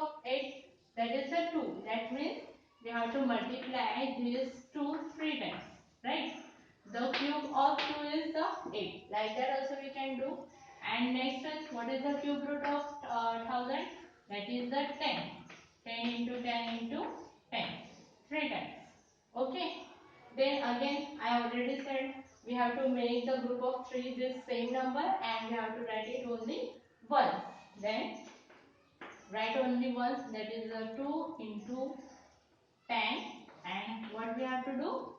of 8, that is the 2. That means we have to multiply these 2 3 times, right? The cube of 2 is the 8. Like that also we can do. And next is, what is the cube root of 1000? That is the 10. 10 into 10 into 10. 3 times. Okay. Then again, I already said we have to make the group of 3 this same number and we have to write it only once. Then write only once, that is 2 into 10, and what we have to do?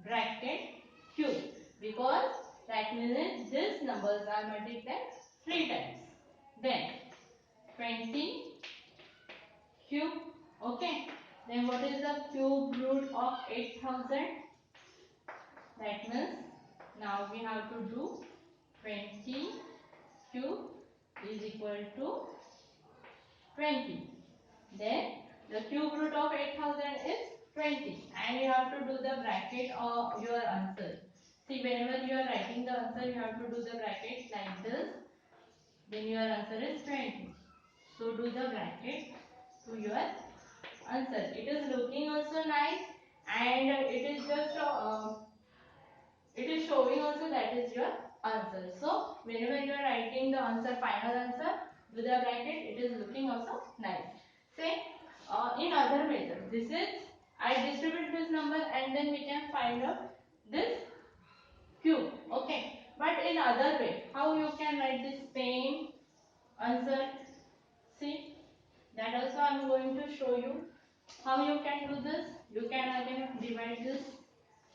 Bracket cube, because that means these numbers are multiplied 3 times. Then 20 cube. Okay. Then what is the cube root of 8000? That means now we have to do 20 cube is equal to 20. Then the cube root of 8000 is 20, and you have to do the bracket of your answer. See, whenever you are writing the answer, you have to do the bracket like this. Then your answer is 20. So do the bracket to your answer. It is looking also nice, and it is just it is showing also that is your answer. So whenever you are writing the answer, final answer, with the bracket, it is looking also nice. Say in other method, this is, I distribute this number and then we can find out this cube. Okay. But in other way, how you can write this same answer? See, that also I am going to show you how you can do this. You can again divide this,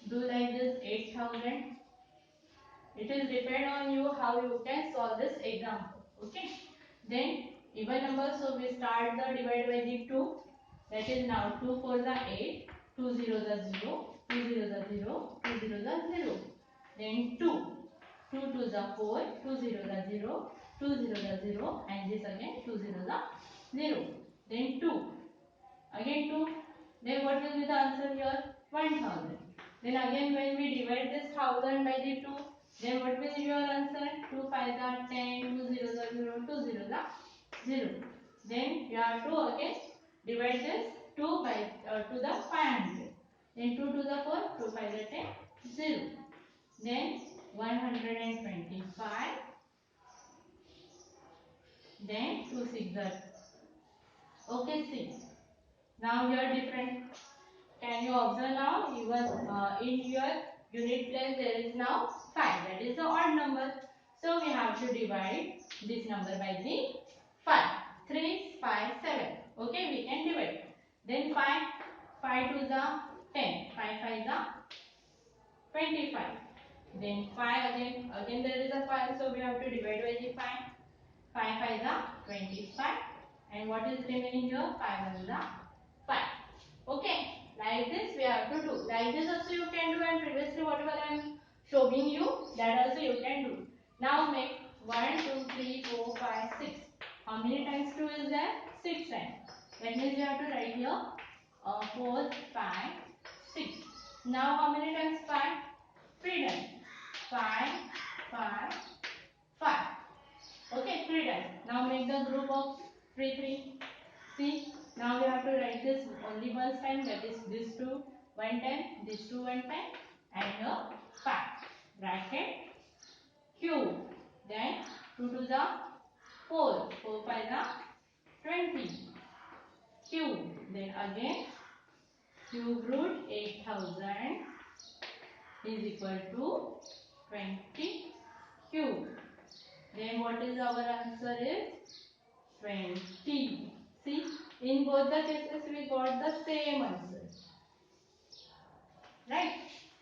do like this 8000. It is depend on you how you can solve this example. Okay. Then even number, so we start the divide by the 2. That is now 2 4 the 8, 2 0 the 0, 2 0 the 0, 2 0 the 0. Then 2, 2 2 the 4, 2 0 the 0, 2 0 the 0, and this again 2 0 the 0. Then 2, again 2. Then what will be the answer here? 1000. Then again when we divide this 1000 by the 2, then what will be your answer? 2 5 are 10, 2 0 are 0, 2 0 are 0. Then you have to again divide this 2 by to the 500. Then 2 to the 4, 2 5 are 10, 0. Then 125. Then 2 6 are. Okay, see. Now you are different. Can you observe now? Even in your unit place there is now 5. That is the odd number. So we have to divide this number by the 5. 3 5 7. Okay, we can divide. Then 5. 5 to the 10. 5 5 the 25. Then 5 again there is a 5. So we have to divide by the 5. 5 5 the 25. And what is remaining here? 5 1 the 5. Okay. Like this we have to do. Like this also you can do, and previously whatever I am showing you, that also you can do. Now make 1 2 3 4 5 6. How many times 2 is there? 6 times. That means you have to write here 4 5 6. Now how many times 5? 3 times. 5 5 5. Okay, 3 times. Now make the group of 3 3. See, now we have to write this only one time, that is this 2 one time, this 2 one time, and here 5. Bracket cube. Then 2 to the 4, 4 5 the 20. Cube. Then again cube root 8000 is equal to 20 cube. Then what is our answer is 20. See, in both the cases we got the same answer. Right?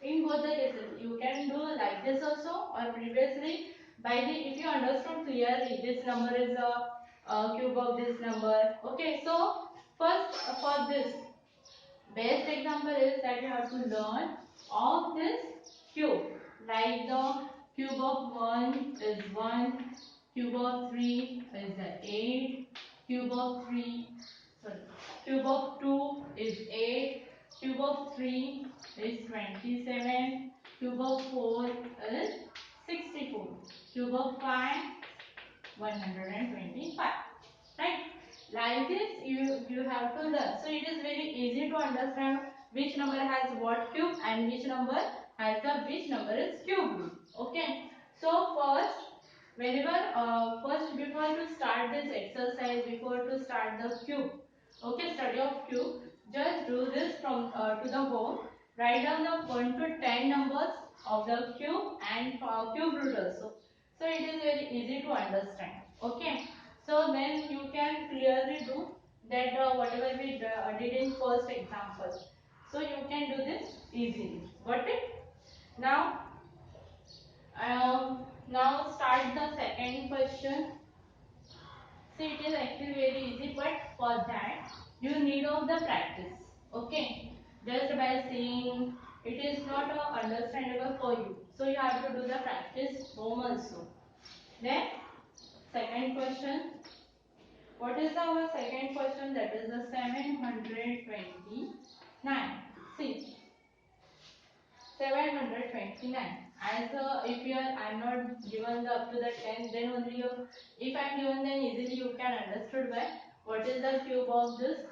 In both the cases, you can do like this also, or previously by the, if you understood clearly, this number is a cube of this number. Okay, so first for this, best example is that you have to learn of this cube. Like the cube of 1 is 1, cube of 3 is 8, cube of 3, sorry, cube of 2 is 8, cube of 3 is 27, cube of 4 is 64, cube of 5 125. Right? Like this you have to learn. So it is very easy to understand which number has what cube and which number has the which number is cube root. Okay. So first before to start this exercise, before to start the cube, okay, study of cube, just do this from to the home. Write down the 1 to 10 numbers of the cube and cube root also. So it is very easy to understand. Okay. So then you can clearly do that whatever we did in first example. So you can do this easily. Got it? Now, now start the second question. See, it is actually very easy, but for that you need of the practice. Okay, just by seeing it is not understandable for you. So you have to do the practice home also. Then second question. What is our second question? That is the 729. See, 729. As if you are, I am not given the up to the 10, then only you, if I am given, then easily you can understood by what is the cube of this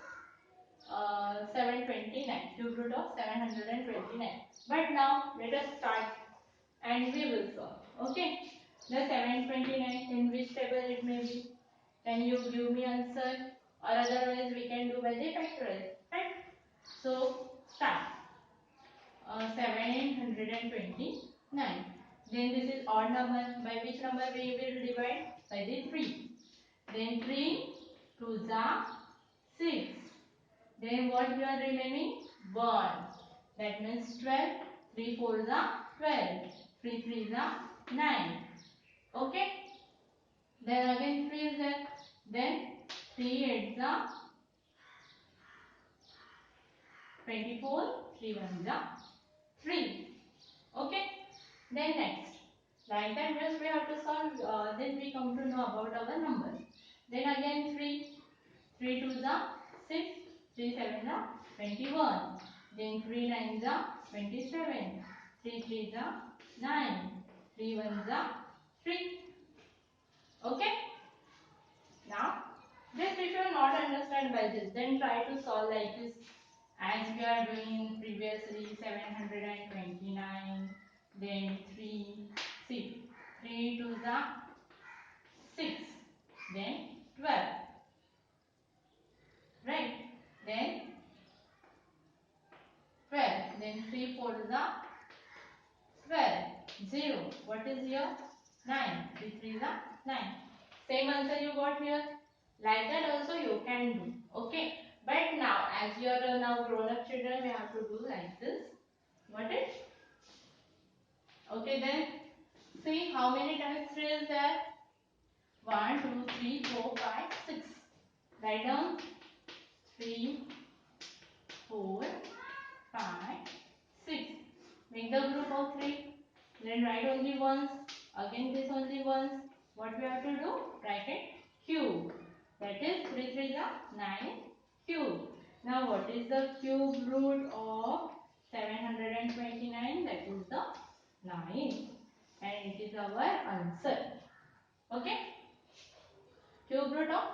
729, cube root of 729. But now let us start and we will solve. Okay, the 729 in which table it may be? Can you give me answer, or otherwise we can do by the factorial, right? So start. 729. Then this is odd number. By which number we will divide? By the 3. Then 3 2s are 6. Then what you are remaining? 1. That means 12. 3 4s are 12. 3 3s are 9. Okay. Then again 3 is there. Then 3 8s are 24. 3 1s are 3. Okay. Then next. Like that just we have to solve. Then we come to know about our number. Then again 3. 3 2s are 6. 3 7s are 21. Then 3 9s are 27. 3 3s are 9. 3 1s are 3. Okay. Now, just if you are not understand by this, then try to solve like this, as we are doing previously. 729, then 3, see, 3 to the 6, then 12, right? Then 12, then 3 4 to the 12, 0. What is here? 9. 3 3 is 9. Same answer you got here. Like that also you can do. Okay. But now, as you are now grown up children, we have to do like this. Got it? Okay, then see how many times 3 is there? 1, 2, 3, 4, 5, 6. Write down 3, 4, 5, 6. Make the group of 3. Then write only ones. Again this only ones. What we have to do? Write it cube. That is 3 3 is 9 cube. Now what is the cube root of 729? That is the 9. And it is our answer. Okay? Cube root of,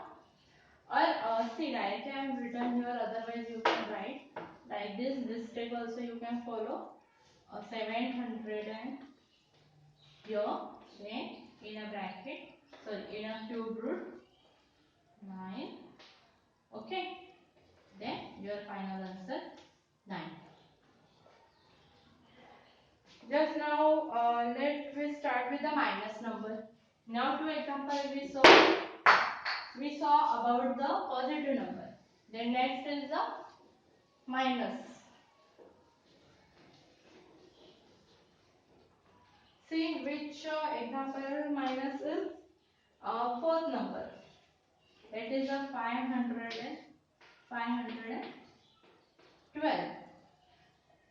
or see, directly I have written here, otherwise you can write like this. This step also you can follow. 700 and here, then in a bracket, sorry, in a cube root 9. Okay, then your final answer 9. Just now let we start with the minus number. Now two examples we saw about the positive number. Then next is the minus. See which example minus is fourth number. That is a 512.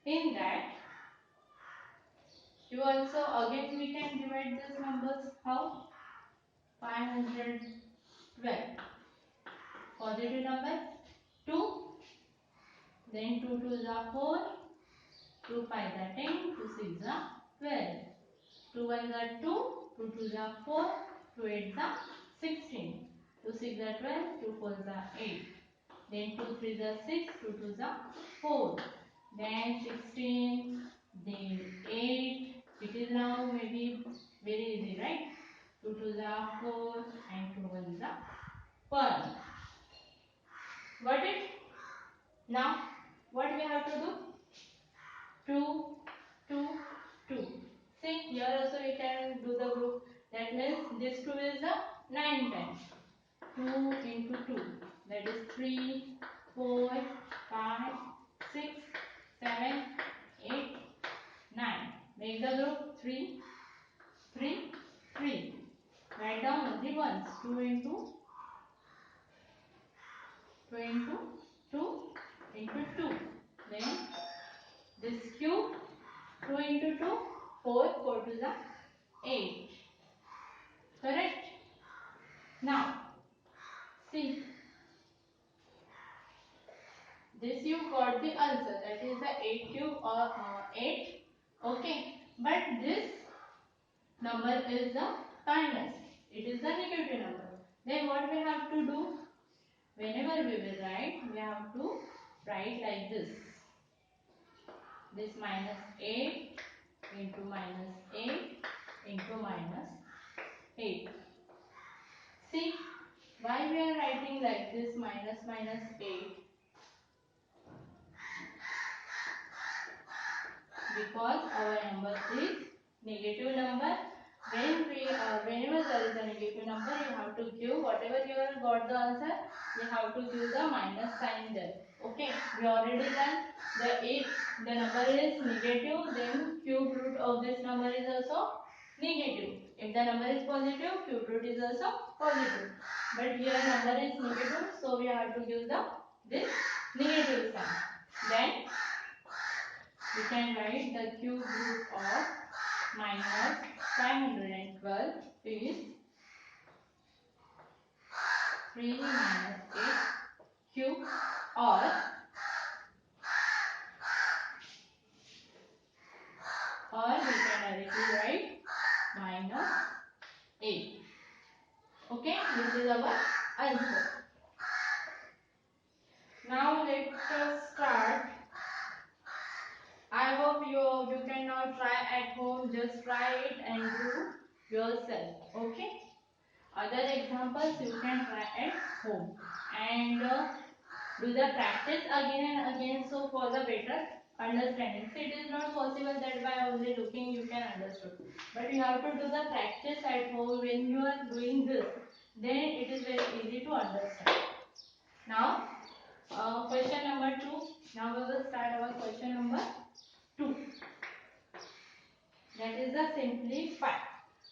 In that, you also again we can divide these numbers. How? 512. Positive number 2. Then 2 2 is 4. 2 5 is 10. 2 6 is 12. 2 1 is 2. 2 2 is 4. 2 8 is 16. 2 6 are 12, 2 4 are 8. Then 2 3 are 6, 2 2 are 4. Then 16, then 8. It is now maybe very easy, right? 2 2 are 4 and 2 1 are 1. Got it? Now, what we have to do? 2, 2, 2. See, here also we can do the group. That means this 2 is the 9 times. 2 into 2. That is 3, 4, 5, 6, 7, 8, 9. Make the group 3, 3, 3. Write down only once. 2 into 2 into 2 into 2. Then this cube 2 into 2, 4, 4 to the 8. Correct? Now, see, this you got the answer, that is the 8 cube or 8. Okay, but this number is the minus, it is the negative number. Then what we have to do? Whenever we will write, we have to write like this. This minus 8 into minus 8 into minus 8. See, why we are writing like this minus minus 8? Because our number is negative number. Whenever there is a negative number, you have to give whatever you have got the answer, you have to give the minus sign there. Okay, we already done. If the number is negative, then cube root of this number is also negative. If the number is positive, cube root is also positive. But here number is negative, so we have to give this negative sign. Then we can write the cube root of minus 512 is 3 minus 8 cube, or we can directly write minus 8. Okay, this is our answer. Now let us start. I hope you can now try at home. Just try it and do yourself. Okay. Other examples you can try at home and do the practice again and again. So for the better understanding. So it is not possible that by only looking you can understand. But you have to do the practice at home. When you are doing this, then it is very easy to understand. Now, question number 2. Now we will start our question number 2. That is the simplify.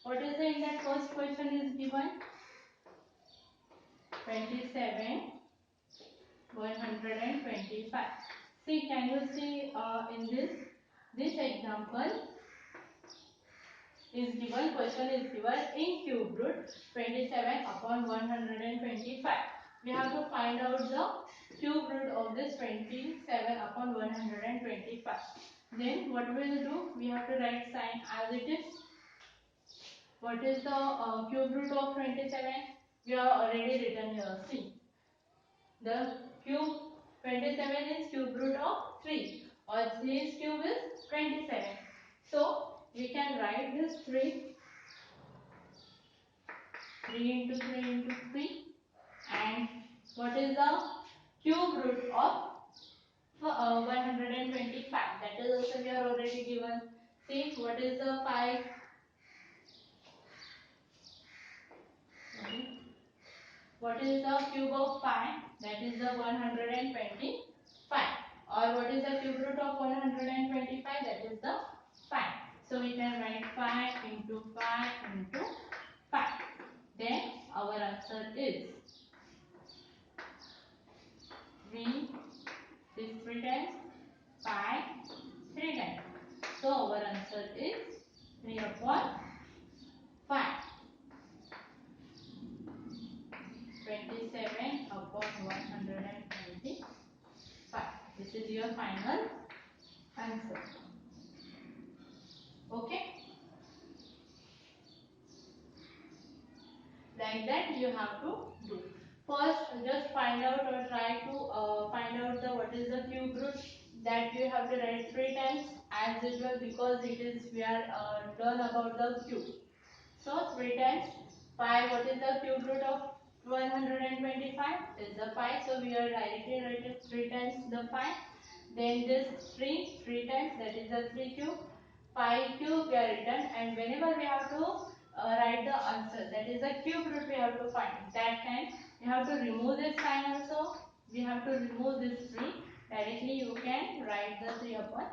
What is the in that first question is given? 27, 125. See, can you see in this example is given, question is given in cube root 27 upon 125. We have to find out the cube root of this 27 upon 125. Then what we will do? We have to write sign as it is. What is the cube root of 27? We have already written here. See, the cube 27 is cube root of 3, or 3's cube is 27. So we can write this 3 into 3 into 3, and what is the cube root of 125? That is also we are already given. See, what is the 5? What is the cube of 5? That is the 125. Or what is the cube root of 125? That is the 5. So we can write 5 into 5 into 5. Then our answer is 3. This 3 times 5, 3 times. So our answer is 3 upon 5. 27 upon 125. This is your final answer. Okay. Like that you have to do. First, just find out or try to find out the what is the cube root. That you have to write 3 times as usual, because it is we are learn about the cube. So 3 times 5. What is the cube root of 125? Is the 5. So we are directly writing 3 times the 5. Then this 3 times, that is the 3 cube. 5 cube we are written, and whenever we have to write the answer, that is the cube root we have to find. That time we have to remove this sign also. We have to remove this 3. Directly you can write the 3 upon